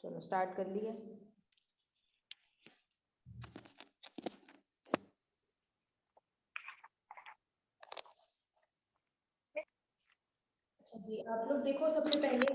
चलो स्टार्ट कर लिए। अच्छा जी, आप लोग देखो सबसे पहले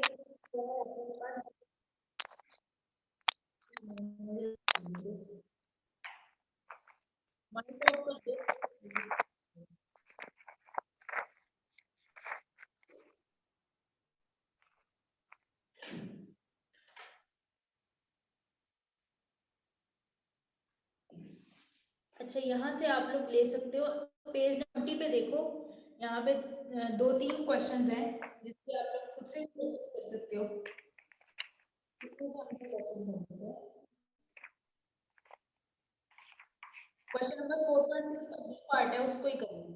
अच्छा, यहाँ से आप लोग ले सकते हो, पेज 20 पे देखो, यहाँ पे 2-3 क्वेश्चंस हैं जिससे आप लोग खुद से प्रैक्टिस कर सकते हो। इसमें से हमको क्वेश्चन करते हैं। क्वेश्चन नंबर 4.6 का बी पार्ट है, उसको ही करेंगे।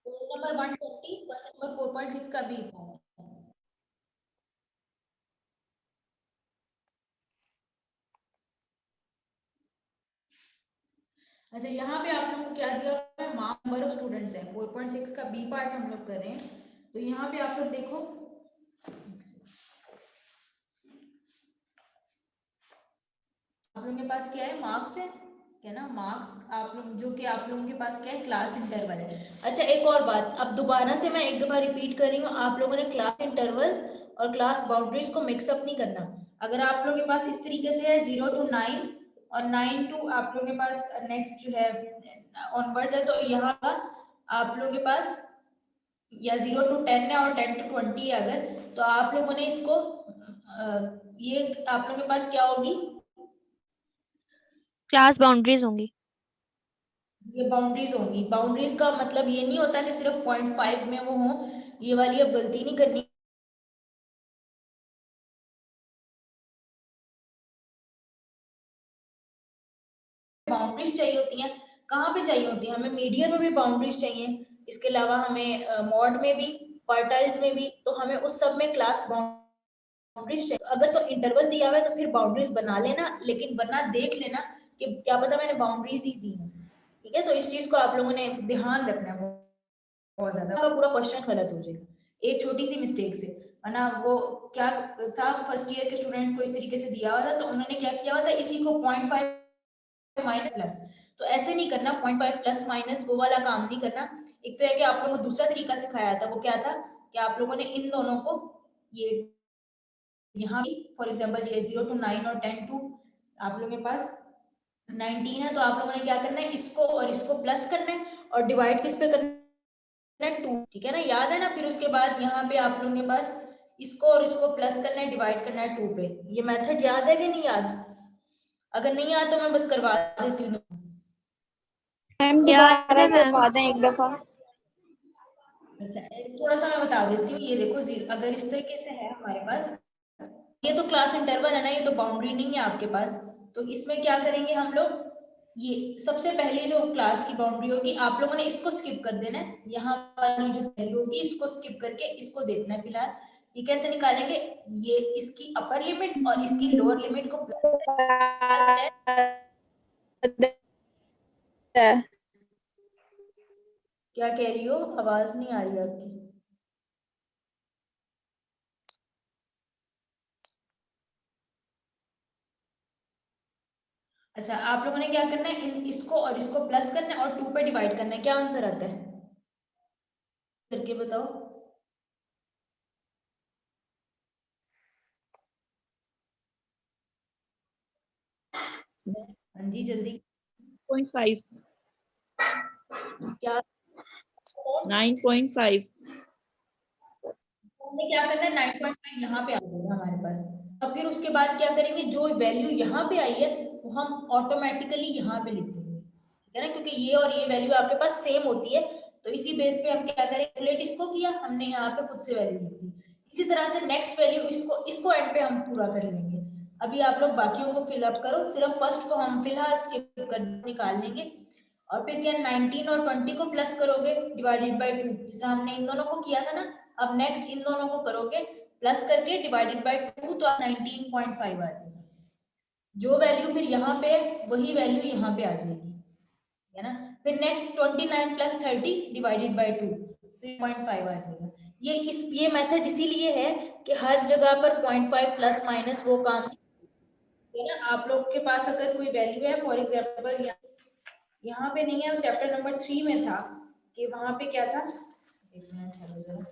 पेज नंबर 120, क्वेश्चन नंबर 4.6 का बी पार्ट। अच्छा, यहाँ पे आप लोगों को क्या दिया हुआ है, नंबर ऑफ स्टूडेंट्स है, 4.6 का बी पार्ट हम लोग कर रहे हैं। तो यहाँ पे आप लोग देखो, आप लोगों के पास क्या है, मार्क्स है ना, मार्क्स आप लोग जो कि आप लोगों के पास क्या है, क्लास इंटरवल है। अच्छा, एक और बात, अब दोबारा से मैं एक दफा रिपीट कर रही हूँ, आप लोगों ने क्लास इंटरवल्स और क्लास बाउंड्रीज को मिक्सअप नहीं करना। अगर आप लोगों के पास इस तरीके से है 0 to 9 और 9 to आप लोगों के पास नेक्स्ट जो है ऑनवर्ड्स है, तो यहाँ आप लोगों के पास या 0 to 10 है और 10 to 20 है, अगर तो आप लोगों ने इसको ये आप लोगों के पास क्या होगी, क्लास बाउंड्रीज होंगी। ये बाउंड्रीज होंगी। बाउंड्रीज का मतलब ये नहीं होता कि सिर्फ 0.5 में वो हो, ये वाली अब गलती नहीं करनी। बाउंड्रीज चाहिए होती हैं, कहाँ पे चाहिए होती है, हमें मीडियन में भी बाउंड्रीज चाहिए, इसके अलावा हमें मॉड में भी, क्वार्टाइल्स में भी, तो हमें उस सब में क्लास बाउंड्रीज चाहिए। तो अगर तो इंटरवल दिया हुआ है तो फिर बाउंड्रीज बना लेना, लेकिन वरना देख लेना कि क्या पता मैंने बाउंड्रीज ही दी है। ठीक है, तो इस चीज को आप लोगों ने ध्यान रखना है, बहुत ज्यादा का पूरा क्वेश्चन गलत हो जाएगा एक छोटी सी मिस्टेक से, है ना। वो क्या था, फर्स्ट ईयर के स्टूडेंट्स को इस तरीके से दिया हुआ था, तो उन्होंने क्या किया हुआ था, इसी को 0.5 माइनस प्लस, तो ऐसे नहीं करना, 0.5 प्लस माइनस वो वाला काम नहीं करना। एक तो है कि आप लोगों को दूसरा तरीका सिखाया था, वो क्या था कि आप लोगों ने इन दोनों को ये यहाँ फॉर एग्जाम्पल ये 0 to 9 और 10 to आप लोगों के पास 19 है, तो आप लोगों ने क्या करना है, इसको और इसको प्लस करना है और डिवाइड किस पे करना है, 2, ठीक है ना, याद है ना। फिर उसके बाद यहाँ पे आप लोगों के पास इसको और इसको प्लस करना है, डिवाइड करना है 2 पे। ये मेथड याद है कि नहीं याद? अगर नहीं याद तो मैं बस करवा देती हूँ। याद है मैम। करवा दें एक दफा। अच्छा, थोड़ा सा मैं बता देती हूँ। ये देखो, अगर इस तरीके से है हमारे पास, ये तो क्लास इंटरवल है ना, ये तो बाउंड्री नहीं है आपके पास, तो इसमें क्या करेंगे हम लोग, ये सबसे पहले जो क्लास की बाउंड्री होगी, आप लोगों ने इसको स्किप कर देना है, यहाँ वाली जो वैल्यू होगी इसको स्किप करके इसको देखना है फिलहाल। ये कैसे निकालेंगे, ये इसकी अपर लिमिट और इसकी लोअर लिमिट को क्या कह रही हो, आवाज नहीं आ रही आपकी। अच्छा, आप लोगों ने क्या करना है, इसको और इसको प्लस करना है और 2 पे डिवाइड करना है। क्या आंसर आता है करके बताओ। हाँ जी, जल्दी। 9.5 क्या 9.5 हमने क्या करना है, 9.5 यहाँ पे आ जाएगा हमारे पास। अब फिर उसके बाद क्या करेंगे, जो वैल्यू यहाँ पे आई है वो हम ऑटोमेटिकली यहाँ पे लिख देंगे, ठीक है ना, क्योंकि ये और ये वैल्यू आपके पास सेम होती है, तो इसी बेस पे हम क्या करें, कैलकुलेट इसको किया हमने, यहाँ पे खुद से वैल्यू लिख दी। इसी तरह से नेक्स्ट वैल्यू इसको एंड पे हम पूरा कर लेंगे। अभी आप लोग बाकियों को फिलअप करो, सिर्फ फर्स्ट को हम फिलहाल स्किप कर निकाल लेंगे। और फिर क्या 19 और 20 को प्लस करोगे डिवाइडेड बाई 2, जैसे हमने इन दोनों को किया था ना। अब नेक्स्ट इन दोनों को करोगे प्लस करके डिवाइडेड बाई 2, तो 19.5 आ जाएगा। जो वैल्यू फिर यहाँ पे वही वैल्यू यहाँ पे आ जाएगी, है ना। फिर नेक्स्ट 29 प्लस 30 डिवाइडेड बाई 2, तो 0.5 आ जाएगा। ये मेथड इसीलिए है कि हर जगह पर 0.5 प्लस माइनस वो काम है ना। आप लोग के पास अगर कोई वैल्यू है, फॉर एग्जाम्पल यहाँ पे नहीं है, चैप्टर नंबर 3 में था कि वहां पे क्या था, एक मिनट हेलो जरा,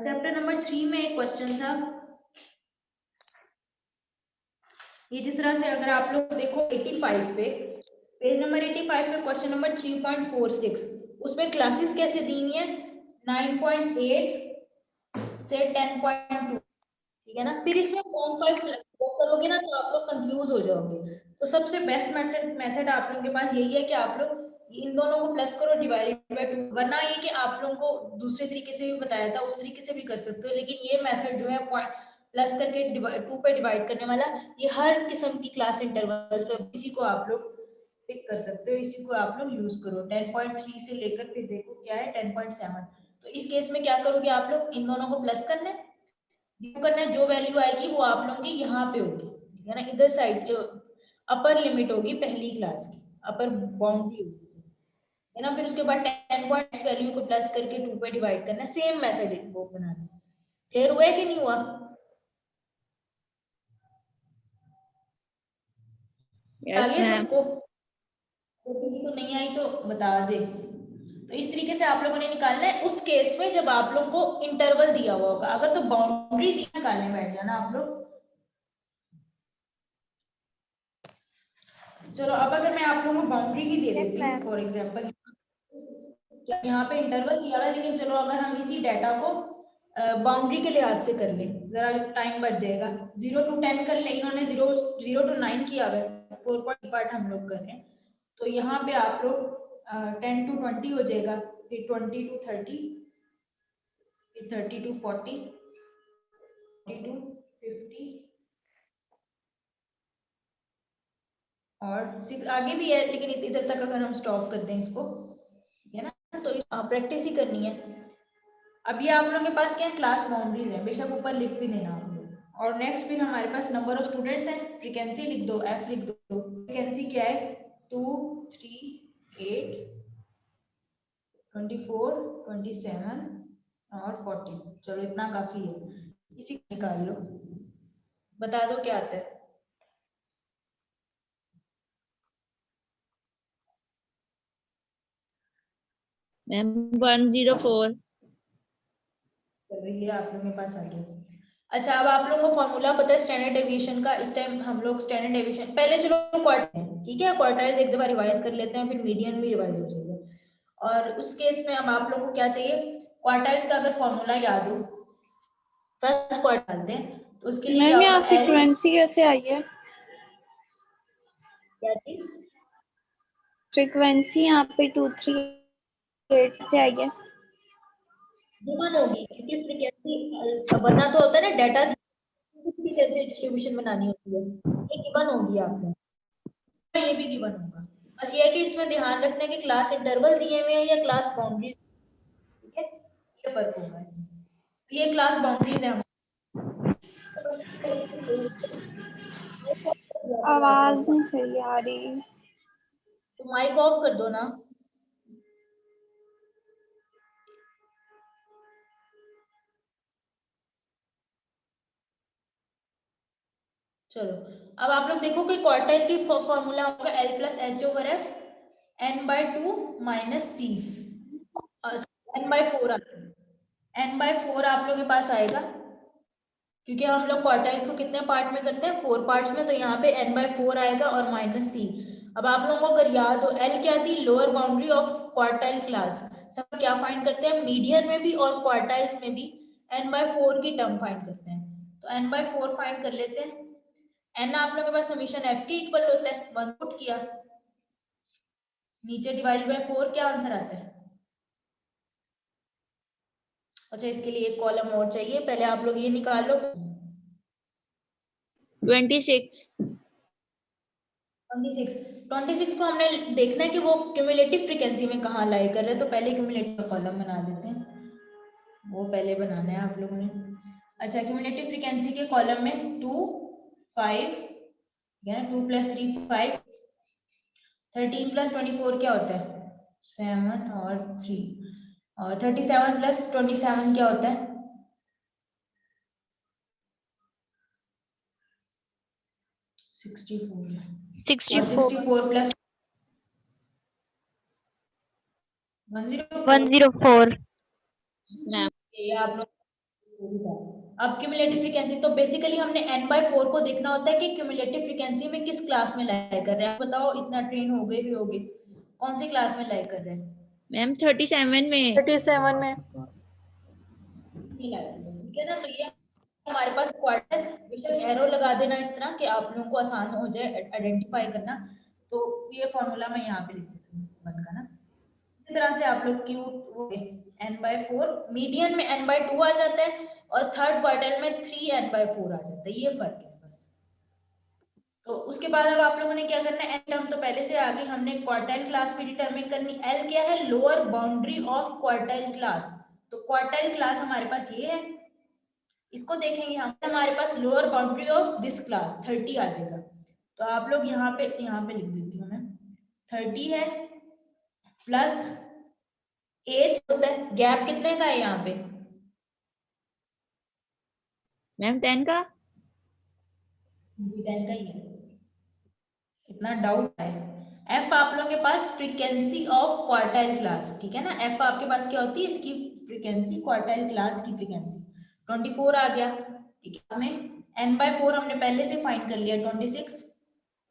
चैप्टर नंबर 3 में एक क्वेश्चन था, ये जिस तरह से अगर आप लोग देखो 85 पे, पेज नंबर 85 पे क्वेश्चन नंबर 3.46, उसमें क्लासेस कैसे दी हुई है, 9.8 से 10.2, ठीक है ना। फिर इसमें 0.5 करोगे ना तो आप लोग कंफ्यूज हो जाओगे। तो सबसे बेस्ट मेथड आप लोगों के पास यही है कि आप लोग इन दोनों को प्लस करो, डिवाइडेड बाय 2, वरना ये कि आप लोगों को दूसरे तरीके से भी बताया था, उस तरीके से भी कर सकते हो, लेकिन ये मेथड जो है प्लस करके 2 पे डिवाइड करने वाला, ये हर किस्म की क्लास इंटरवल पे इसी को आप लोग पिक कर सकते हो, इसी को आप लोग यूज करो। 10.3 से लेकर फिर देखो क्या है 10.7। तो इस केस में क्या करोगे आप लोग, इन दोनों को प्लस करना है, करना है, जो वैल्यू आएगी वो आप लोगों की यहाँ पे होगी, ठीक है ना, इधर साइड अपर लिमिट होगी पहली क्लास की, अपर बाउंड्री होगी, है ना। फिर उसके बाद 10 वैल्यू को प्लस करके 2 पे डिवाइड करना है, सेम मेथड वो बनाना है। क्लियर हुआ है कि नहीं हुआ? आ यस गया मैम। सबको? तो किसी को नहीं आई तो बता दे। तो इस तरीके से आप लोगों ने निकालना है उस केस में जब आप लोग को इंटरवल दिया हुआ होगा, अगर तो बाउंड्री निकालने बैठ जाना आप लोग। चलो अब अगर मैं आप लोगों को बाउंड्री ही दे देती हूँ, फॉर एग्जाम्पल यहाँ पे इंटरवल दिया हुआ है, लेकिन चलो अगर हम इसी डाटा को बाउंड्री के लिहाज से कर लें, जरा टाइम बच जाएगा। 0 to 10 कर लें, इन्होंने 0 to 9 किया हुआ है, 4 पार्ट हम लोग कर रहे हैं। तो यहाँ पे आप लोग 10 to 20 हो जाएगा, फिर 20 to 30, फिर 30 to 40, 40 to 50, और 6 आगे भी है, लेकिन इधर तक अगर हम स्टॉप कर दें इसको, ठीक है ना, तो प्रैक्टिस ही करनी है। अब ये आप लोगों के पास क्या है, क्लास बाउंड्रीज है, बेशक ऊपर लिख भी देना आप लोग। और नेक्स्ट फिर हमारे पास नंबर ऑफ स्टूडेंट्स है, फ्रीक्वेंसी लिख दो, एफ लिख दो। फ्रीक्वेंसी क्या है, 2, 3, 8, 24, 27 और 40। चलो इतना काफी है, इसी को निकाल लो, बता दो क्या आता है। मैम 104। चलो ये आप लोगों के पास आ गया। अच्छा अब आप लोगों को फॉर्मूला पता है स्टैंडर्ड डेविएशन का, इस टाइम हम लोग स्टैंडर्ड डेविएशन पहले चलो क्वार्टाइल, ठीक है, क्वार्टाइल्स एक दफा रिवाइज कर लेते हैं, फिर मीडियन भी रिवाइज हो जाएगा। और उस केस में अब आप लोगों को क्या चाहिए, क्वार्टाइल्स का अगर फॉर्मूला याद हो, फर्स्ट क्वार्टाइल डालते हैं, तो उसके लिए क्या मैम यहाँ होगा, एल फ्रीक्वेंसी कैसे आई है? क्या चीज, फ्रीक्वेंसी यहाँ पे 238 से आई है। गिवन होगी, क्योंकि फ्रीक्वेंसी बनना तो होता है ना, डाटा कैसे डिस्ट्रीब्यूशन बनानी होती है, ये गिवन होगी आपको, ये भी गिवन होगा। बस ये है कि इसमें ध्यान रखना है कि क्लास इंटरवल दिए हुए हैं या क्लास बाउंड्रीज, ठीक है, ये फर्क होगा इसमें। तो ये क्लास बाउंड्रीज है आवाज नहीं सही आ रही। तो माइक ऑफ कर दो ना। चलो अब आप लोग देखो कि क्वार्टाइल की फॉर्मूला होगा L plus H over F n/2 minus C, n/4 n/4 आप लोगों के पास आएगा, क्योंकि हम लोग क्वार्टाइल को कितने पार्ट में करते हैं, 4 पार्ट्स में, तो यहाँ पे n/4 आएगा और माइनस सी। अब आप लोगों को अगर याद हो L क्या थी, lower boundary of quartile class, सब क्या फाइंड करते हैं, मीडियन में भी और क्वार्टाइल्स में भी n/4 की टर्म फाइंड करते हैं, तो n/4 फाइंड कर लेते हैं। n आप लोगों के पास समीशन f के इक्वल होता है, 1 पुट किया, नीचे डिवाइडेड बाय 4, क्या आंसर आता है। अच्छा इसके लिए एक कॉलम और चाहिए, पहले आप लोग ये निकाल लो, 26। 26 को हमने देखना है कि वो क्यूमुलेटिव फ्रीक्वेंसी में कहाँ लाई कर रहे हैं, तो पहले क्यूमुलेटिव का कॉलम बना देते हैं, वो पहले बनाना है आप लोगों ने। अच्छा क्यूमुलेटिव फ्रीक्वेंसी के कॉलम में 2, 5, 2 + 3 5, 13 प्लस 24 क्या होता है? 7 और 3। और 37 प्लस 27 क्या होता है? 64। और 64 प्लस 104 मैम ये आप लोग अब क्यूमुलेटिव फ्रीक्वेंसी, तो बेसिकली हमने n/4 को देखना होता है कि क्यूमुलेटिव फ्रीक्वेंसी में किस क्लास में लाई कर रहे हैं। बताओ, इतना ट्रेन हो गए भी होगे, कौन सी क्लास में लाई कर रहे हैं? मैम 37 में 37 में ठीक है ना। तो ये हमारे पास क्वार्टर, बेशक एरो लगा देना इस तरह कि आप लोगों को आसान हो जाए आइडेंटिफाई करना। तो ये फॉर्मूला मैं यहाँ पे लिख देती हूँ वन का ना। इसी तरह से आप लोग क्यू n/4, मीडियन में n/2 आ जाता है और थर्ड क्वार्टर में 3n/4 आ जाता है। ये फर्क है बस। तो उसके बाद अब आप लोगों ने क्या करना है, एल टर्म तो पहले से आगे हमने क्वार्टाइल क्लास भी डिटरमिन करनी। एल क्या है? Lower boundary of quartile class. तो क्वार्टाइल क्लास हमारे पास ये है, इसको देखेंगे हम। हमारे पास lower boundary of this class 30 आ जाएगा। तो आप लोग यहाँ पे लिख देती हूँ मैं, 30 है प्लस 8 होता है। गैप कितने का है यहाँ पे? मैम 10 का 10 का ही है, इतना डाउट है। एफ आप लोगों के पास फ्रीक्वेंसी ऑफ क्वार्टाइल क्लास, ठीक है ना। एफ आपके पास क्या होती है? इसकी फ्रीक्वेंसी, क्वार्टाइल क्लास की फ्रीक्वेंसी 24 आ गया, ठीक है। हमें n/4 हमने पहले से फाइंड कर लिया 26,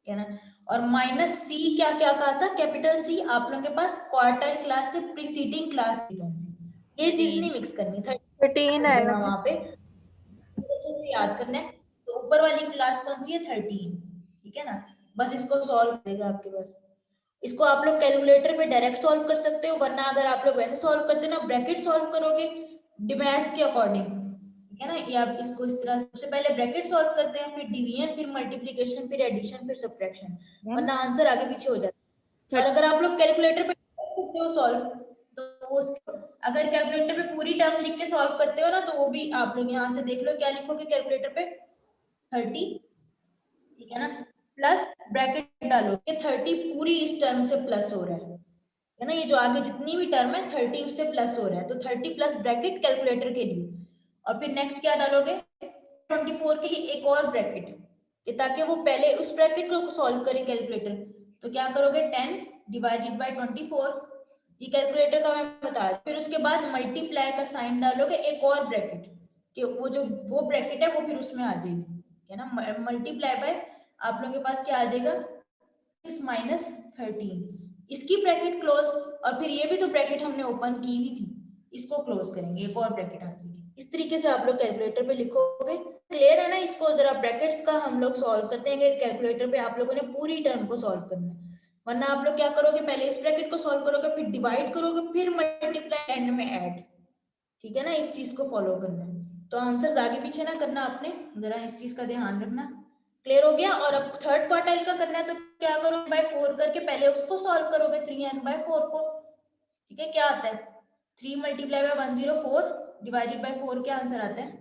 है ना। और माइनस सी क्या क्या कहा था? कैपिटल सी आप लोगों के पास क्वार्टाइल क्लास से प्रीसीडिंग क्लास फ्रीक्वेंसी। ये चीज नहीं मिक्स करनी, 13 आएगा वहां पे अच्छे से याद करना है। तो ऊपर वाली क्लास कौन सी है? 13, ठीक है ना। बस इसको सॉल्व करेगा आपके पास। इसको आप लोग कैलकुलेटर पे डायरेक्ट सॉल्व कर सकते हो, वरना अगर आप लोग वैसे सॉल्व करते हो ना, ब्रैकेट सॉल्व करोगे डिमैस के अकॉर्डिंग, ठीक है ना। ये आप इसको इस तरह, सबसे पहले ब्रैकेट सॉल्व करते हैं, फिर डिवीजन, फिर मल्टीप्लिकेशन, फिर एडिशन, फिर सब्ट्रैक्शन, मैम वरना आंसर आगे पीछे हो जाता है। और अगर आप लोग कैलकुलेटर पे कर सकते हो सॉल्व, तो अगर कैलकुलेटर पे पूरी टर्म लिख के सॉल्व करते हो ना, तो वो भी आप लोग यहाँ से देख लो क्या लिखोगे कैलकुलेटर पे। 30, ठीक है ना, प्लस ब्रैकेट डालो कि 30 पूरी इस टर्म से प्लस हो रहा है ना। ये जो आगे जितनी भी टर्म है 30 उससे प्लस हो रहा है, तो 30 प्लस ब्रैकेट कैलकुलेटर के लिए। और फिर नेक्स्ट क्या डालोगे? 24 के लिए एक और ब्रैकेट, ताकि वो पहले उस ब्रैकेट को सॉल्व करे कैलकुलेटर। तो क्या करोगे? 10 डिवाइडेड बाय 24, ये कैलकुलेटर का मैं बता रही हूँ। फिर उसके बाद मल्टीप्लाई का साइन डालोगे, एक और ब्रैकेट, कि वो ब्रैकेट है वो फिर उसमें आ जाएगी, है ना। मल्टीप्लाई बाय आप लोगों के पास क्या आ जाएगा? 6 माइनस 13, इसकी ब्रैकेट क्लोज। और फिर ये भी तो ब्रैकेट हमने ओपन की हुई थी, इसको क्लोज करेंगे, एक और ब्रैकेट आ जाएगी। इस तरीके से आप लोग कैलकुलेटर पे लिखोगे। क्लियर है ना? इसको जरा ब्रैकेट्स का हम लोग सॉल्व करते हैं। कैलकुलेटर पे आप लोगों ने पूरी टर्म को सॉल्व करना है, वरना आप लोग क्या करोगे? पहले इस ब्रैकेट को सॉल्व करोगे, फिर डिवाइड करोगे, फिर मल्टीप्लाई, एंड में ऐड, ठीक है ना। इस चीज को फॉलो करना है। तो आंसर्स आगे पीछे ना करना आपने, जरा इस चीज का ध्यान रखना। क्लियर हो गया? और अब थर्ड क्वार्टाइल का करना है, तो क्या करो? बाय 4 करके पहले उसको सॉल्व करोगे, 3n/4 को, ठीक है। क्या आता है? 3 मल्टीप्लाई बाय 104 डिवाइडेड बाय 4, क्या आंसर आता है?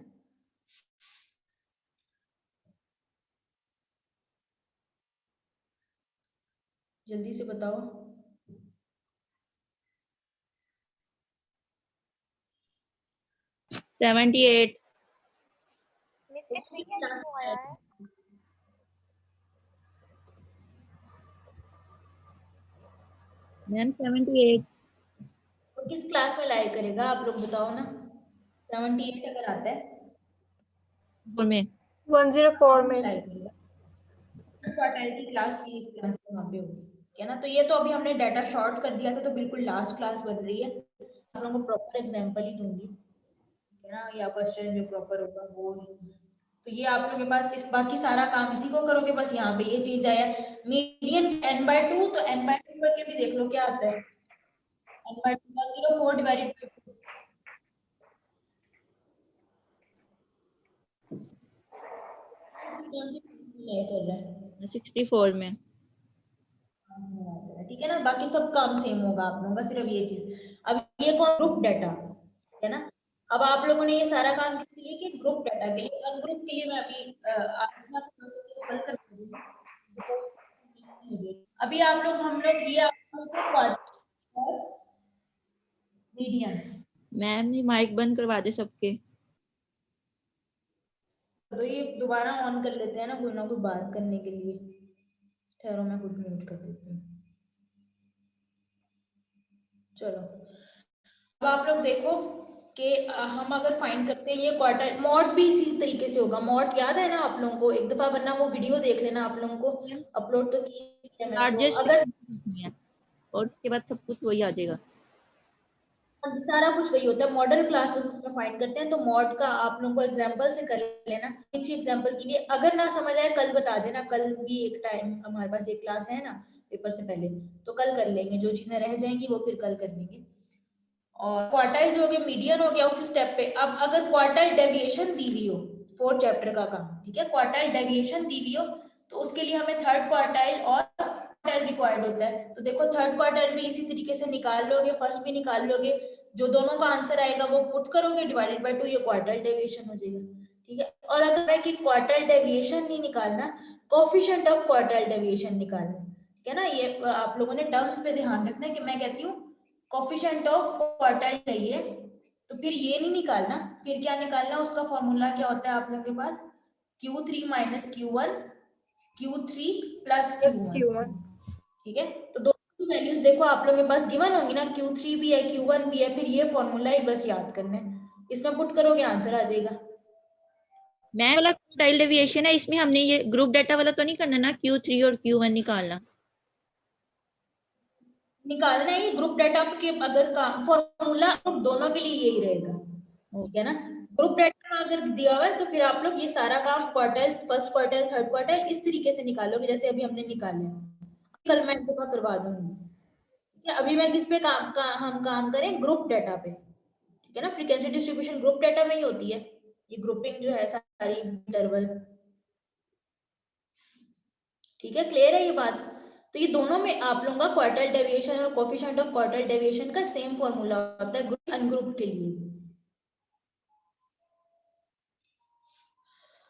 जल्दी से बताओ। 78 मैम 78 तो किस क्लास में लाई करेगा आप लोग बताओ ना। 78 अगर आता है में 104 में लाई करेगा, क्वार्टाइल की क्लास की क्लास वहां पे होगी, ठीक है ना। तो ये तो अभी हमने डाटा शॉर्ट कर दिया था, तो बिल्कुल लास्ट क्लास बन रही है। आप लोगों को प्रॉपर एग्जांपल ही दूंगी, ठीक है ना, या क्वेश्चन जो प्रॉपर होगा वो ही। तो ये आप लोगों के पास इस बाकी सारा काम इसी को करोगे। बस यहाँ पे ये चीज आया मीडियन n/2, तो n/2 करके भी देख लो क्या आता है। n/2 104 डिवाइडेड बाय 2, कौन सी कर रहा है? 64 में ठीक है ना। बाकी सब काम सेम होगा आप लोगों का, सिर्फ ये चीज। अब ये कौन? ग्रुप डाटा, है ना। अब आप लोगों ने ये सारा काम किसके लिए किया? ग्रुप डाटा के लिए। अब ग्रुप के लिए मैं अभी आज ना कल कर दूंगी, अभी आप लोग हम लोग ये मीडियम मैम ये माइक बंद करवा दे सबके। तो ये दोबारा ऑन कर लेते हैं ना कोई बात करने के लिए। ठहरो मैं खुद म्यूट कर देती हूँ। चलो अब आप लोग देखो कि हम अगर फाइंड करते हैं ये क्वार्टाइल, मॉड भी इसी तरीके से होगा। मॉड याद है ना आप लोगों को, एक दफा वरना वो वीडियो देख लेना, आप लोगों को अपलोड तो की है मैंने वो। लार्जेस्ट अगर है और उसके बाद सब कुछ वही आ जाएगा। सारा कुछ वही होता है, मॉडल क्लास उसमें फाइंड करते हैं। तो मॉड का आप लोगों को एग्जांपल से कर लेना, अच्छी एग्जांपल के लिए। अगर ना समझ आए कल बता देना, कल भी एक टाइम हमारे पास एक क्लास है ना पेपर से पहले, तो कल कर लेंगे। जो चीजें रह जाएंगी वो फिर कल कर लेंगे। और क्वार्टाइल्स हो गया, मीडियन हो गया उस स्टेप पे। अब अगर क्वार्टाइल डेविएशन दी हुई हो, 4th चैप्टर का काम, ठीक है, क्वार्टाइल डेविएशन दी हुई हो तो उसके लिए हमें थर्ड क्वार्टाइल और क्वार्टाइल रिक्वायर्ड होता है। तो देखो थर्ड क्वार्टाइल भी इसी तरीके से निकाल लोगे, फर्स्ट भी निकाल लोगे, जो दोनों का आंसर आएगा वो पुट करोगे, डिवाइडेड बाय 2, ये क्वार्टाइल डेविएशन हो जाएगा। ठीक है, और अगर है कि क्वार्टाइल डेविएशन नहीं निकालना, कोफिशिएंट ऑफ क्वार्टाइल डेविएशन निकालना, ठीक है ना। ये आप लोगों ने टर्म्स पे ध्यान रखना है कि मैं कहती हूँ कोफिशिएंट ऑफ क्वार्टाइल चाहिए, तो फिर ये नहीं निकालना, फिर क्या निकालना, उसका फॉर्मूला क्या होता है आप लोगों के पास, Q3 minus Q1, Q3 plus Q1। ठीक है, तो दोनों की वैल्यूज देखो आप लोगों के पास गिवन होंगी ना, Q3 भी है Q1 भी है, फिर ये फॉर्मूला ही बस याद करना है, इसमें पुट करोगे आंसर आ जाएगा। मैं वाला क्वार्टाइल डेविएशन है, इसमें हमने ये ग्रुप डाटा वाला तो नहीं करना ना, Q3 और Q1 निकालना। निकालना है ग्रुप डाटा के, अगर काम फॉर्मूला दोनों के लिए यही रहेगा, ठीक है ना। ग्रुप डाटा में अगर दिया हुआ है तो फिर आप लोग ये सारा काम quartile, first quartile, third quartile इस तरीके से निकालोगे जैसे अभी हमने निकाले। कल मैं एक दफा करवा दूंगी, ठीक है। अभी मैं किस पे हम काम करें, ग्रुप डाटा पे, ठीक है ना। फ्रीक्वेंसी डिस्ट्रीब्यूशन ग्रुप डाटा में ही होती है, ये ग्रुपिंग जो है सारी इंटरवल, ठीक है। क्लियर है ये बात। तो ये दोनों में आप लोगों का क्वार्टाइल डेविएशन और कोफिशिएंट ऑफ क्वार्टाइल डेविएशन का सेम फॉर्मूला होता है ग्रुप अनग्रुप के लिए।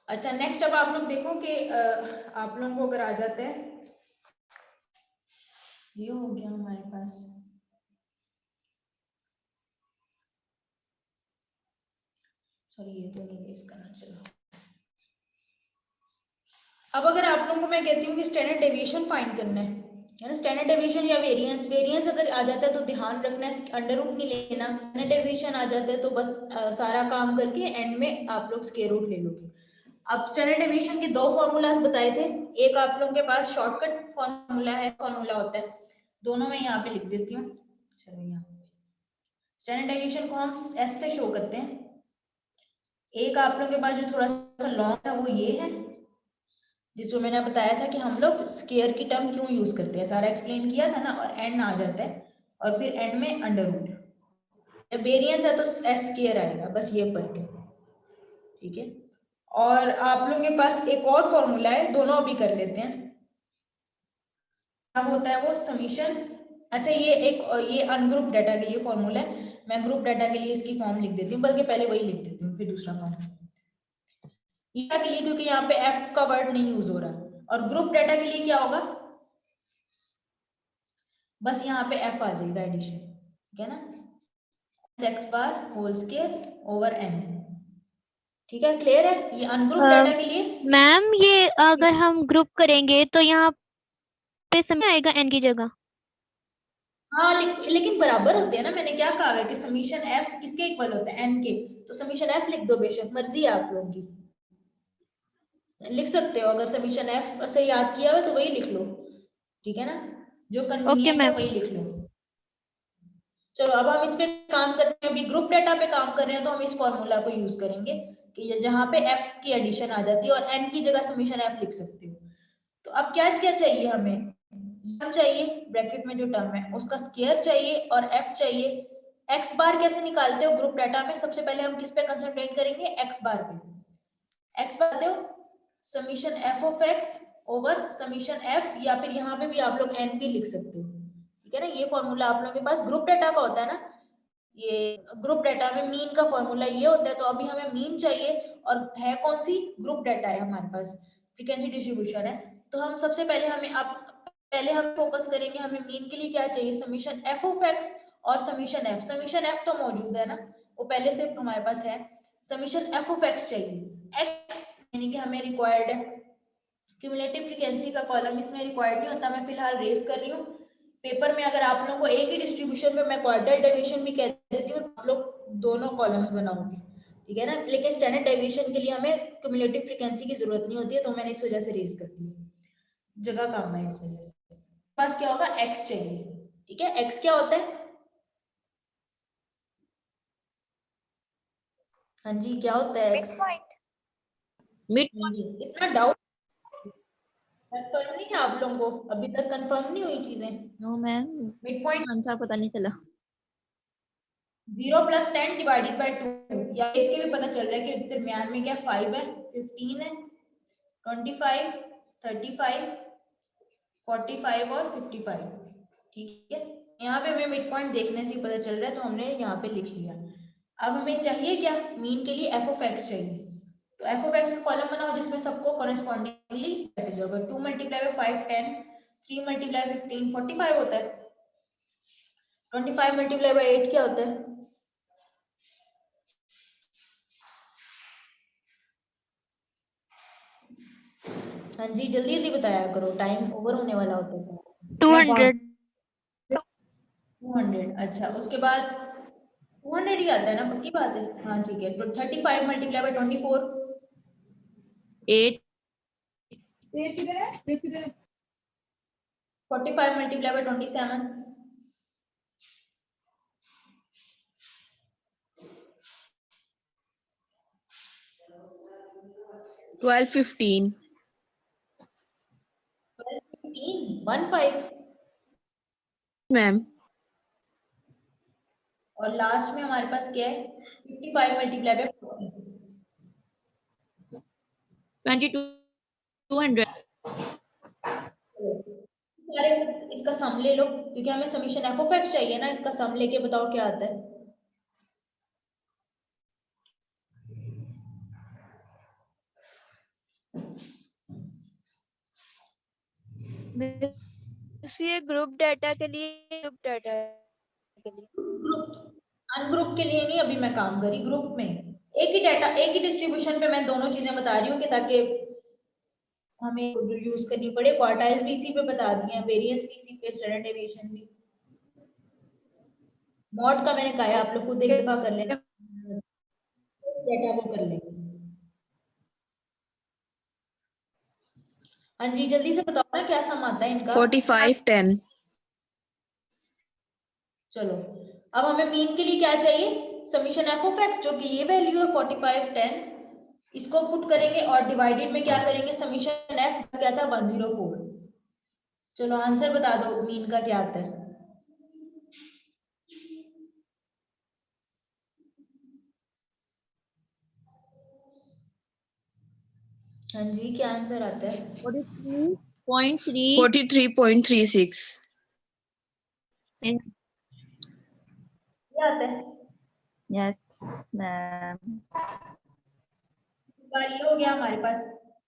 अच्छा नेक्स्ट अब आप लोग देखो कि आप लोगों को अगर आ जाता है, ये हो गया हमारे पास, सॉरी ये तो नहीं, इसका ना, चलो। अब अगर आप लोगों को मैं कहती हूँ कि स्टैंडर्ड डेविएशन फाइंड करना है ना, स्टैंडर्ड डेविएशन या वेरिएंस, वेरिएंस अगर आ जाता है तो ध्यान रखना है अंडर रूट नहीं लेना। स्टैंडर्ड डेविएशन आ जाता है तो बस सारा काम करके एंड में आप लोग स्क्वायर रूट ले लोगे। अब स्टैंडर्ड डेविएशन के दो फॉर्मूलाज बताए थे, एक आप लोगों के पास शॉर्टकट फॉर्मूला है, फॉर्मूला होता है, दोनों मैं यहाँ पे लिख देती हूँ। चलो यहाँ स्टैंडर्ड डेविएशन को हम एस से शो करते हैं। एक आप लोगों के पास जो थोड़ा सा लॉन्ग है वो ये है, जिसको मैंने बताया था कि हम लोग स्केयर की टर्म क्यों यूज करते हैं, सारा एक्सप्लेन किया था ना, और एंड आ जाता है और फिर एंड में अंडर रूट। जब वेरिएंस है तो एस स्केयर आएगा, बस ये फर्क है, ठीक है। और आप लोगों के पास एक और फॉर्मूला है, दोनों अभी कर लेते हैं। क्या होता है वो, समीशन। अच्छा ये अनग्रुप डाटा के लिए फॉर्मूला है, मैं ग्रुप डाटा के लिए इसकी फॉर्म लिख देती हूँ, बल्कि पहले वही लिख देती हूँ फिर दूसरा फॉर्म के लिए, क्योंकि यहाँ पे एफ का वर्ड नहीं यूज हो रहा। और ग्रुप डाटा के लिए क्या होगा, बस यहाँ पे एफ आ जाएगा एडिशन, ठीक है ना, x bar whole square over n, ठीक है। क्लियर है ये अनग्रुप डाटा के लिए। मैम ये अगर हम ग्रुप करेंगे तो यहाँ पे समय आएगा n की जगह। हाँ लेकिन बराबर होते हैं ना, मैंने क्या कहा है कि समीशन एफ किसके इक्वल होता है, एन के, तो समीशन एफ लिख दो, बेशक मर्जी है आप लोगों की, लिख सकते हो। अगर समीशन एफ से याद किया हो तो वही लिख लो, ठीक है ना, जो ओके कन्वीनियंट है मैम। वही लिख लो। चलो अब हम इस पे काम करते हैं, अभी ग्रुप डाटा पे काम कर रहे हैं तो हम इस फॉर्मूला को यूज करेंगे कि जहां पे एफ की एडिशन आ जाती है और एन की जगह समीशन एफ लिख सकते हो। तो अब क्या क्या चाहिए हमें, टर्म चाहिए, ब्रैकेट में जो टर्म है उसका स्क्वायर चाहिए और एफ चाहिए। एक्स बार कैसे निकालते हो ग्रुप डाटा में, सबसे पहले हम किस पे कंसंट्रेट करेंगे, एक्स बार पे। एक्स बार दो summation f of x over summation F, या फिर यहाँ पे भी आप लोग एन भी लिख सकते हो, ठीक है ना। ये फॉर्मूला आप लोगों के पास ग्रुप डाटा का होता है ना, ये ग्रुप डाटा में मीन का फॉर्मूला ये होता है। तो अभी हमें मीन चाहिए और है कौन सी, ग्रुप डाटा है हमारे पास, फ्रीक्वेंसी डिस्ट्रीब्यूशन है। तो हम सबसे पहले हमें अब पहले हम फोकस करेंगे, हमें मीन के लिए क्या चाहिए, समीशन एफ ऑफ एक्स और समीशन एफ। समीशन एफ तो मौजूद है ना, वो पहले से हमारे पास है। समीशन एफ ऑफ एक्स चाहिए, एक्स यानी कि हमें रिक्वायर्ड है। क्यूमुलेटिव फ्रीक्वेंसी का कॉलम इसमें रिक्वायर्ड नहीं होता, मैं फिलहाल रेस कर रही हूँ। पेपर में अगर आप लोगों को एक ही डिस्ट्रीब्यूशन में मैं क्वार्टर डेविएशन भी कह देती हूँ, आप लोग दोनों कॉलम्स बनाओगे, ठीक है ना। लेकिन स्टैंडर्ड डेविएशन के लिए हमें क्यूमुलेटिव फ्रीक्वेंसी की जरूरत नहीं होती है, तो मैंने इस वजह से रेस कर दी, जगह कम है इस वजह से। पास क्या होगा, एक्स चाहिए, ठीक है। एक्स क्या होता है, हाँ जी क्या होता है एक्स, मिड इतना डाउट कंफर्म नहीं है आप लोगों को, अभी तक कंफर्म नहीं हुई चीजें। No ma'am, mid point answer पता नहीं चला। 0 + 10 / 2, या देख के भी पता चल रहा है कि दरमियान में क्या 5 है, 15 है, 25, 35, 45 और 55, ठीक है। यहाँ पे हमें मिड पॉइंट देखने से पता चल रहा है, तो हमने यहाँ पे लिख लिया। अब हमें चाहिए क्या, मीन के लिए एफ ऑफ एक्स चाहिए, तो एफ ऑफ एक्स का कॉलम बनाओ जिसमें सबको कॉरेस्पॉन्डिंगली बैठ जाएगा। 2 × 5 10, 3 × 15 45 होता है, 25 × 8 क्या होता है, हाँ जी जल्दी जल्दी बताया करो, टाइम ओवर होने वाला होता है। 200। 200, अच्छा उसके बाद 200 ही आता है ना, पक्की बात है, हाँ ठीक है। तो 35 × 24 8 45 × 27 12 15 15 मैम। और लास्ट में हमारे पास क्या है, 55 × 40 2200। सारे इसका सम ले लो, क्योंकि हमें समीशन एफ ऑफ एक्स चाहिए ना, इसका सम लेके बताओ क्या आता है। ये ग्रुप डाटा के लिए, ग्रुप डाटा के लिए, ग्रुप अनग्रुप के लिए नहीं, अभी मैं काम करी ग्रुप में। एक ही डाटा एक ही डिस्ट्रीब्यूशन पे मैं दोनों चीजें बता रही हूँ कि ताकि हमें यूज करनी पड़े। क्वार्टाइल भी इसी पे बता दिए, वेरिएंस भी इसी पे, स्टैंडर्ड डेविएशन भी। मॉड का मैंने कहा है, आप लोग खुद एक दफा कर लें, डाटा वो कर लेंगे। हाँ जी जल्दी से बताओ ना क्या सम आता है इनका। 45 10। चलो अब हमें मीन के लिए क्या चाहिए, समीशन एफ ऑफ एक्स, जो कि ये वैल्यू है 45 10, इसको पुट करेंगे और डिवाइडेड में क्या करेंगे, समीशन एफ क्या था 104। चलो आंसर बता दो मीन का क्या आता है। हाँ जी क्या आंसर आता है, 43.3 43.36। क्या आता है, यस मैम। ये हो गया हमारे पास,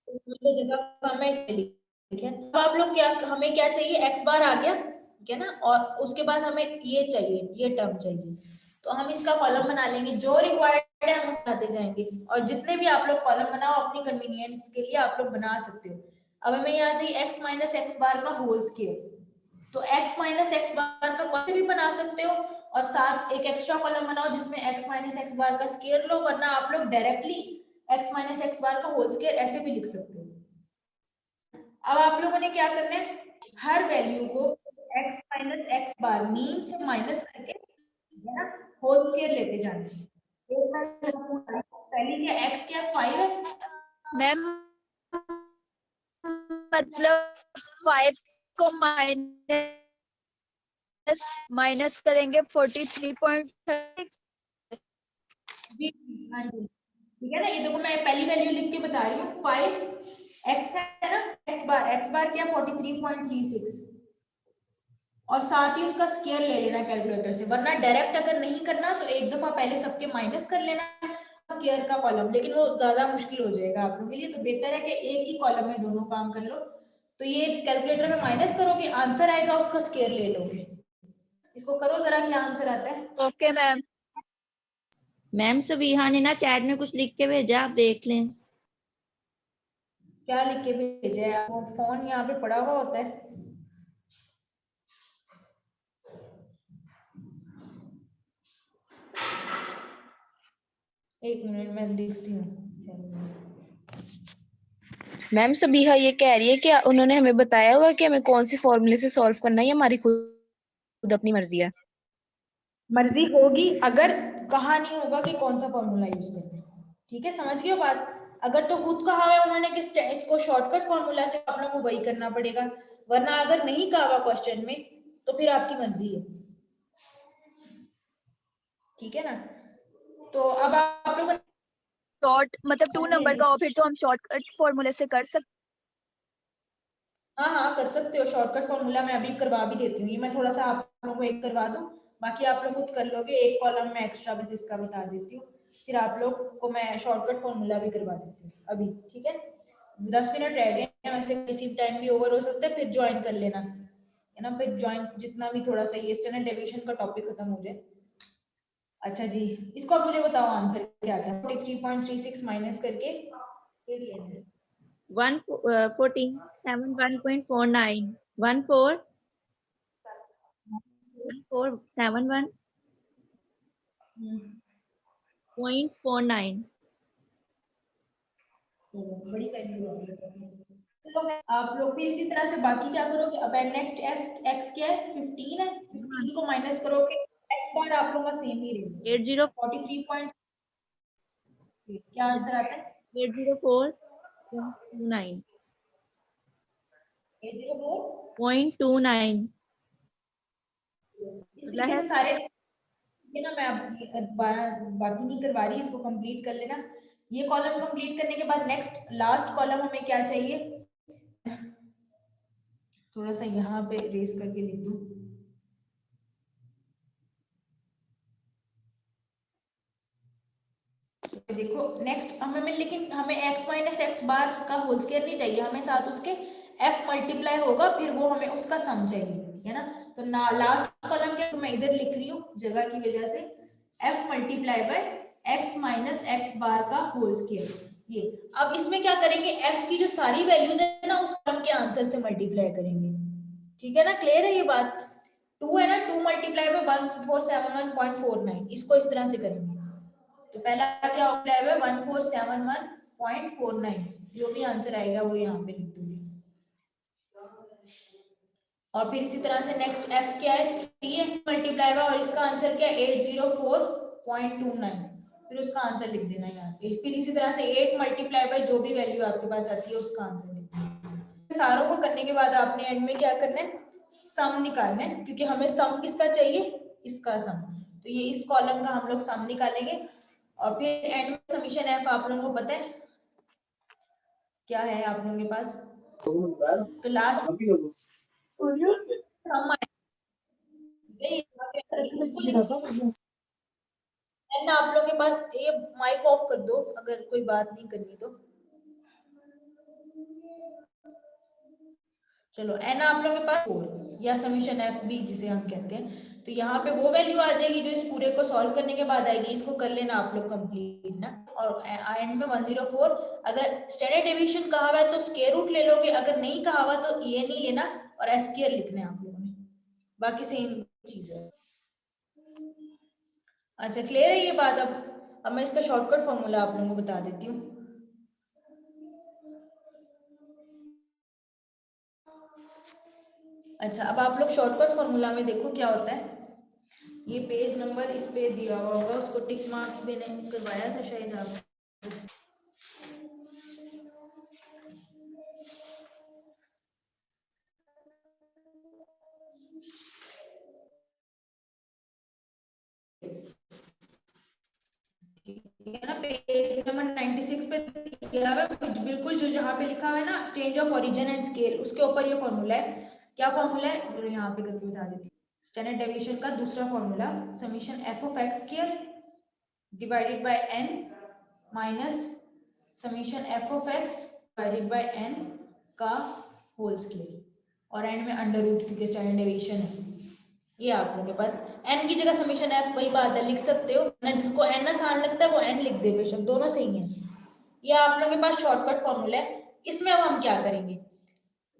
तो जगह हमें इसमें लिखे। अब आप लोग क्या, हमें क्या चाहिए, एक्स बार आ गया, ठीक है ना, और उसके बाद हमें ये चाहिए, ये टर्म चाहिए, तो हम इसका कॉलम बना लेंगे, जो रिक्वायर्ड है हम उसमें आते जाएंगे, और जितने भी आप लोग कॉलम बनाओ अपनी कन्वीनियंस के लिए आप लोग बना सकते हो। अब हमें यहाँ चाहिए x - x बार का होल स्क्वायर, तो x - x बार का कोई भी बना सकते हो, और साथ एक एक्स्ट्रा कॉलम बनाओ जिसमें x - x बार का स्क्वायर लो, वरना आप लोग डायरेक्टली x - x बार का होल स्क्वायर ऐसे भी लिख सकते हो। अब आप लोगों ने क्या करना है, हर वैल्यू को x - x बार मीन से माइनस करके, है ना, होल स्क्वायर लेते जाना है। पहली क्या x क्या 5 है, मैम मतलब 5 को माइनस करेंगे 43.36। हाँ जी ठीक है ना। ये देखो मैं पहली वैल्यू लिख के बता रही हूँ, 5x है ना, x बार क्या 43.36, और साथ ही उसका स्क्वायर ले लेना कैलकुलेटर से, वरना डायरेक्ट अगर नहीं करना तो एक दफा पहले सबके माइनस कर लेना स्क्वायर का कॉलम, लेकिन वो ज्यादा मुश्किल हो जाएगा आप लोगों के लिए, तो बेहतर है कि एक ही कॉलम में दोनों काम कर लो। तो ये कैलकुलेटर में माइनस करोगे, आंसर आएगा, उसका स्क्वायर ले लोगे। इसको करो जरा, क्या आंसर आता है। Okay ma'am. मैम सबिहा ने ना चैट में कुछ लिख के भेजा, आप देख लें। क्या लिख के भेजा है? वो फोन यहाँ पे पड़ा हुआ होता है। एक मिनट मैं देखती हूँ। मैम सबिहा ये कह रही है कि उन्होंने हमें बताया हुआ कि हमें कौन सी फॉर्मूले से सॉल्व करना है, या हमारी खुद अपनी मर्जी है। मर्जी होगी अगर कहा नहीं होगा कि कौन सा फॉर्मूला यूज करना है। ठीक है, समझ गए बात। अगर तो खुद कहा हुआ है उन्होंने कि इसको शॉर्टकट फॉर्मूला से आप लोगों को वही करना पड़ेगा, वरना अगर नहीं कहा हुआ क्वेश्चन में तो फिर आपकी मर्जी है। ठीक है ना। तो अब आप लोग शॉर्ट मतलब 2 नंबर का हो फिर तो हम शॉर्टकट फॉर्मूले से कर सकते। हाँ कर सकते हो शॉर्टकट फॉर्मूला। मैं अभी करवा भी देती हूँ। ये मैं थोड़ा सा आप लोगों को एक करवा दूँ, बाकी आप लोग खुद कर लोगे। एक कॉलम में एक्स्ट्रा बस इसका बता देती हूँ, फिर आप लोग को मैं शॉर्टकट फॉर्मूला भी करवा देती हूँ अभी। ठीक है, 10 मिनट रह गए हैं, वैसे किसी टाइम भी ओवर हो सकता है, फिर ज्वाइन कर लेना है ना। फिर ज्वाइन जितना भी थोड़ा सा ये स्टैंडर्ड डेविएशन का टॉपिक खत्म हो जाए। अच्छा जी, इसको आप मुझे बताओ आंसर क्या आता है। 43.36 माइनस करके 1471.49 1471.49 बड़ी वैल्यू है। चलो आप लोग भी इसी तरह से बाकी क्या करोगे। अब नेक्स्ट एक्स क्या है, 15 है। 15 को माइनस करोगे, एक्स बार आप लोगों का सेम ही रहेगा 80 43 पॉइंट। क्या आंसर आता है? 804.29 804.29। इस तरीके से सारे ये ना, मैं बाकी नहीं करवा रही, इसको कंप्लीट कर लेना। ये कॉलम कंप्लीट करने के बाद नेक्स्ट लास्ट कॉलम हमें क्या चाहिए, थोड़ा सा यहाँ पे रेस करके लिख दूं। देखो नेक्स्ट हमें, लेकिन हमें x माइनस एक्स बार का होल स्क्वायर नहीं चाहिए, हमें साथ उसके f मल्टीप्लाई होगा, फिर वो हमें उसका सम चाहिए, है ना। तो ना लास्ट कॉलम क्या मैं इधर लिख रही हूँ जगह की वजह से, f multiply by x minus x bar का होल स्क्वायर। ये अब इसमें क्या करेंगे, f की जो सारी वैल्यूज है ना उस कॉलम के आंसर से मल्टीप्लाई करेंगे। ठीक है ना, क्लियर है ये बात। 2 है ना, 2 मल्टीप्लाई बाय 1471.49, इसको इस तरह से करेंगे। तो पहला क्या होता है 1471.49, जो भी आंसर आएगा वो यहाँ पे लिख दूंगी। और फिर इसी तरह से नेक्स्ट f क्या है, 3 है मल्टीप्लाई बाय, और इसका आंसर क्या है 804.29, फिर उसका आंसर लिख देना यहाँ पे। फिर इसी तरह से 8 मल्टीप्लाई बाय जो भी वैल्यू आपके पास आती है उसका आंसर लिख देना। सारों को करने के बाद आपने एंड में क्या करना है, सम निकालना है, क्योंकि हमें सम किसका चाहिए, इसका सम। तो ये इस कॉलम का हम लोग सम निकालेंगे, और फिर एंड में समीशन एफ आप लोगों को पता है क्या है आप लोगों के पास। तो लास्ट आप लोगों के पास, ये माइक ऑफ कर दो अगर कोई बात नहीं करनी तो। चलो एन आप लोगों के पास 4 या समीशन एफ बी जिसे हम कहते हैं। तो यहाँ पे वो वैल्यू आ जाएगी जो इस पूरे को सॉल्व करने के बाद आएगी। इसको कर लेना आप लोग कंप्लीट ना। और एंड में 104, अगर स्टैंडर्ड डेविएशन कहा हुआ है तो स्क्वायर रूट ले लोगे, अगर नहीं कहा हुआ तो ये नहीं लेना और एस स्क्वायर लिखना है आप लोगों ने, बाकी सेम चीज है। अच्छा क्लियर है ये बात। अब मैं इसका शॉर्टकट फॉर्मूला आप लोगों को बता देती हूँ। अच्छा अब आप लोग शॉर्टकट फॉर्मूला में देखो क्या होता है। ये पेज नंबर इस पे दिया हुआ होगा, उसको टिक मार्क मैंने करवाया था शायद आप। ना पेज नंबर 96 पे दिया हुआ है, बिल्कुल जो जहाँ पे लिखा हुआ है ना change of origin and scale, उसके ऊपर ये फॉर्मूला है। क्या फॉर्मूला है यहाँ पे करके बता देती हूँ। स्टैंडर्ड डेविएशन का दूसरा formula, summation f of x square divided by n minus summation f of x divided by n का होल स्केयर और एंड में अंडर रूट क्योंकि स्टैंडर्ड डेविएशन है। ये आप लोगों के पास n की जगह समीशन f वही बात है, लिख सकते हो ना, जिसको n आसान लगता है वो n लिख दे, बेशक दोनों सही हैं। ये आप लोगों के पास शॉर्टकट फॉर्मूला है। इसमें अब हम क्या करेंगे,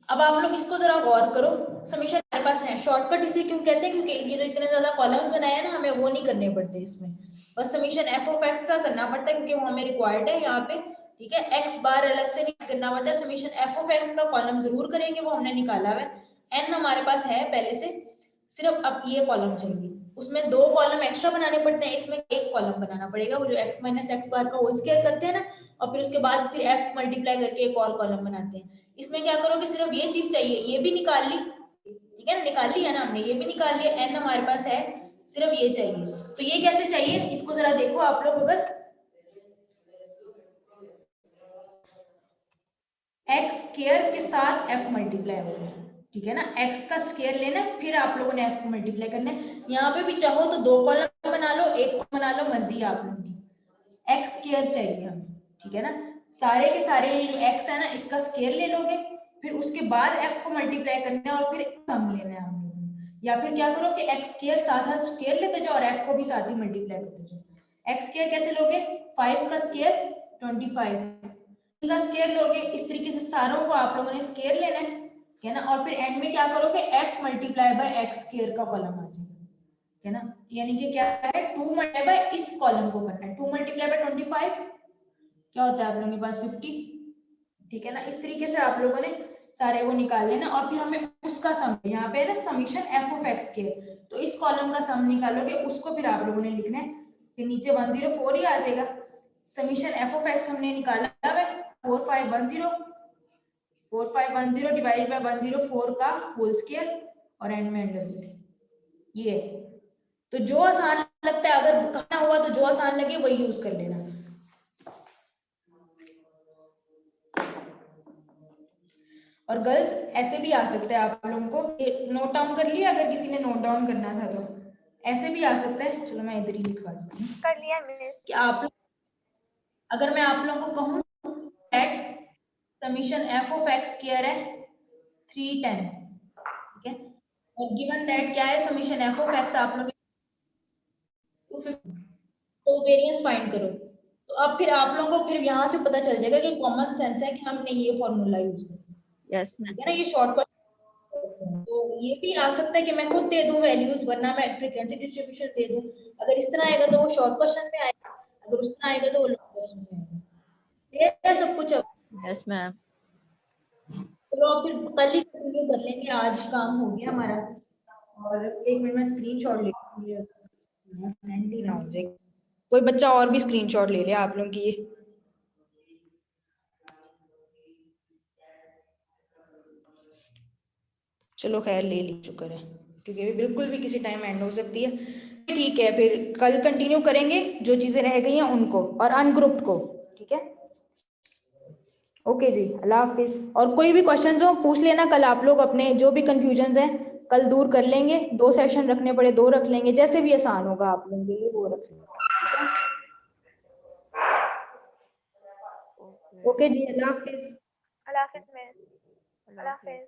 अब आप लोग इसको जरा गौर करो। समीशन हमारे पास है, शॉर्टकट इसे क्यों कहते हैं, क्योंकि ये जो इतने ज्यादा कॉलम्स बनाए हैं ना, हमें वो नहीं करने पड़ते इसमें, बस समीशन एफ ऑफ एक्स का करना पड़ता है क्योंकि वो हमें रिक्वायर्ड है यहाँ पे, ठीक है। एक्स बार अलग से नहीं करना पड़ता, समीशन एफ ऑफ एक्स का कॉलम जरूर करेंगे, वो हमने निकाला हुआ है, एन हमारे पास है पहले से, सिर्फ अब ये कॉलम चाहिए, उसमें 2 कॉलम एक्स्ट्रा बनाने पड़ते हैं, इसमें 1 कॉलम बनाना पड़ेगा, वो जो x माइनस एक्स बार का होल स्क्वायर करते हैं ना, और फिर उसके बाद फिर f मल्टीप्लाई करके एक और कॉलम बनाते हैं। इसमें क्या करोगे, सिर्फ ये चीज चाहिए, ये भी निकाल ली, ठीक है ना, निकाल ली है ना हमने, ये भी निकाल लिया, n हमारे पास है, सिर्फ ये चाहिए। तो ये कैसे चाहिए, इसको जरा देखो आप लोग, अगर x स्क्वायर के साथ f मल्टीप्लाई हो गया, ठीक है ना, x का स्क्वायर लेना है, फिर आप लोगों ने f को मल्टीप्लाई करना है। यहाँ पे भी चाहो तो 2 कॉलम बना लो, 1 बना लो, मर्जी है आप लोगों की। x स्क्वायर चाहिए हमें, ठीक है ना, सारे के सारे जो x है ना, इसका स्क्वायर ले लोगे, फिर उसके बाद f को मल्टीप्लाई करना है और फिर सम लेना है हम लोगों ने, या फिर क्या करो कि x स्क्वायर साथ साथ स्क्वायर लेते जाओ और f को भी साथ ही मल्टीप्लाई करते जाओ। x स्क्वायर कैसे लोगे, 5 का स्क्वायर 25 का स्क्वायर लोगे, इस तरीके से सारों को आप लोगों ने स्क्वायर लेना है ना, और फिर एंड में क्या करोगे, f multiply bye x square का कॉलम आ जाएगा, है ना, यानी कि क्या है, 2 मल्टीप्लाई बाय इस कॉलम को करना है, 2 मल्टीप्लाई बाय 25 क्या होता है आप लोगों के पास 50, ठीक है ना। इस तरीके से आप लोगों ने सारे वो निकाल लेना, और फिर हमें उसका सम, यहाँ पे है ना summation f of x square, तो इस कॉलम का सम निकालोगे, उसको फिर आप लोगों ने लिखना है, फिर नीचे 104 ही आ जाएगा, समीशन f ऑफ x हमने निकाला है 4510 डिवाइड बाय 104 का होल स्क्वायर और एंड में अंडर रूट, ये तो जो आसान लगता है, अगर करना हुआ तो जो आसान लगे वही यूज कर लेना। और गर्ल्स ऐसे भी आ सकता है, आप लोगों को नोट डाउन कर लिया, अगर किसी ने नोट डाउन करना था तो ऐसे भी आ सकता है, चलो मैं इधर ही लिखवा देती हूँ, कर लिया मिस। कि आप अगर मैं आप लोगों को कहूँ that summation f of x square है 310, ठीक है, और गिवन दैट क्या है, समीशन f ऑफ x आप लोग तो वेरिएंस फाइंड करो, तो अब फिर आप लोगों को फिर यहाँ से पता चल जाएगा कि कॉमन सेंस है कि हमने ये फॉर्मूला यूज किया, यस मैम। ठीक है ना, ये शॉर्टकट। तो ये भी आ सकता है कि मैं खुद दे दूं वैल्यूज, वरना मैं फ्रीक्वेंसी डिस्ट्रीब्यूशन दे दूं, अगर इस तरह आएगा तो वो शॉर्ट क्वेश्चन में आएगा, अगर उस तरह आएगा तो वो लॉन्ग क्वेश्चन में आएगा, क्लियर है सब कुछ। अब यस मैम। चलो अब फिर कल ही कंटिन्यू कर लेंगे, आज काम हो गया हमारा, और 1 मिनट में स्क्रीनशॉट लेंगे, सेंड ही ना हो जाए, कोई बच्चा और भी स्क्रीनशॉट ले ले आप लोगों की, ये चलो खैर ले ली, शुक्र है, क्योंकि अभी बिल्कुल भी किसी टाइम एंड हो सकती है। ठीक है, फिर कल कंटिन्यू करेंगे जो चीजें रह गई हैं उनको और अनग्रुप्ड को, ठीक है। ओके जी, अल्लाह हाफिज। और कोई भी क्वेश्चंस हो पूछ लेना, कल आप लोग अपने जो भी कंफ्यूजन्स हैं कल दूर कर लेंगे, 2 सेशन रखने पड़े 2 रख लेंगे, जैसे भी आसान होगा आप लोगों के लिए वो रख लेंगे। ओके जी, अल्लाह हाफिज। अल्लाह हाफिज मिस। अल्लाह हाफिज।